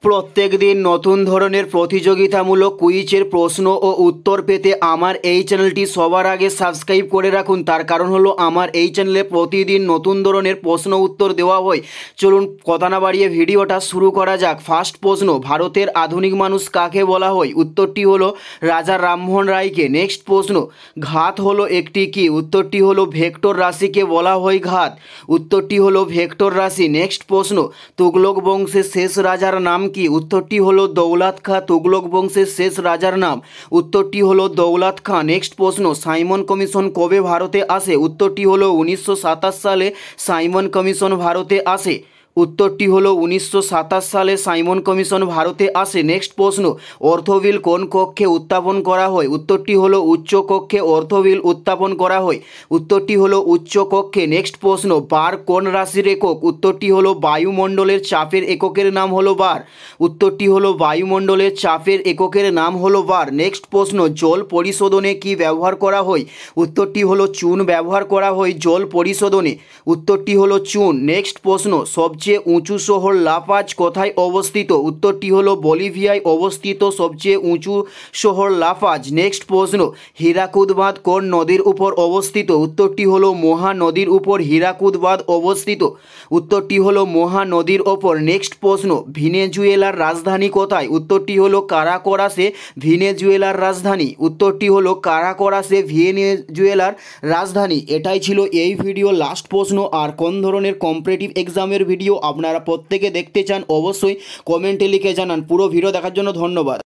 প্রত্যেক দিন নতুন ধরনের প্রতিযোগিতামূলক কুইজের প্রশ্ন ও উত্তর পেতে আমার এই চ্যানেলটি সবার আগে সাবস্ক্রাইব করে রাখুন। তার কারণ হলো আমার এই চ্যানেলে প্রতিদিন নতুন ধরনের প্রশ্ন উত্তর দেওয়া হয়। চলুন কথা না বাড়িয়ে ভিডিওটা শুরু করা যাক। ফার্স্ট প্রশ্ন, ভারতের আধুনিক মানুষ কাকে বলা হয়? উত্তরটি হলো রাজা রামমোহন রায়কে। নেক্সট প্রশ্ন, ঘাত হলো একটি কি? উত্তরটি হলো ভেক্টর রাশিকে বলা হয় ঘাত। উত্তরটি হলো ভেক্টর রাশি। নেক্সট প্রশ্ন, তুগলক বংশের শেষ রাজার নাম কি? উত্তরটি হলো দৌলত খাঁ। তুগলক বংশের শেষ রাজার নাম। উত্তরটি হলো দৌলত খাঁ। নেক্সট প্রশ্ন, সাইমন কমিশন কবে ভারতে আসে? উত্তরটি হলো 1927 সালে সাইমন কমিশন ভারতে আসে। উত্তরটি হলো 1927 সালে সাইমন কমিশন ভারতে আসে। নেক্সট প্রশ্ন, অর্থবিল কোন কক্ষে উত্থাপন করা হয়? উত্তরটি হলো উচ্চ কক্ষে অর্থবিল উত্থাপন করা হয়। উত্তরটি হলো উচ্চ কক্ষে। নেক্সট প্রশ্ন, বার কোন রাশির একক? উত্তরটি হলো বায়ুমণ্ডলের চাপের এককের নাম হলো বার। উত্তরটি হলো বায়ুমণ্ডলের চাপের এককের নাম হলো বার। নেক্সট প্রশ্ন, জল পরিশোধনে কি ব্যবহার করা হয়? উত্তরটি হলো চুন ব্যবহার করা হয় জল পরিশোধনে। উত্তরটি হলো চুন। নেক্সট প্রশ্ন, সবচেয়ে উঁচু শহর লাপাজ কোথায় অবস্থিত? উত্তরটি হলো বলিভিয়ায় অবস্থিত সবচেয়ে উঁচু শহর লাপাজ। নেক্সট প্রশ্ন, হীরাকুদ বাঁধ কোন নদীর উপর অবস্থিত? উত্তরটি হলো মহানদীর উপর হীরাকুদ বাঁধ অবস্থিত। উত্তরটি হলো মহানদীর ওপর। নেক্সট প্রশ্ন, ভেনেজুয়েলার রাজধানী কোথায়? উত্তরটি হলো কারাকরাসে ভেনেজুয়েলার রাজধানী। উত্তরটি হলো কারাকরাসে ভেনেজুয়েলার রাজধানী। এটাই ছিল এই ভিডিও লাস্ট প্রশ্ন। আর কোন ধরনের কম্পিটিটিভ এক্সামের ভিডিও আপনারা প্রত্যেকে দেখতে চান অবশ্যই কমেন্টে লিখে জানান। পুরো ভিডিও দেখার জন্য ধন্যবাদ।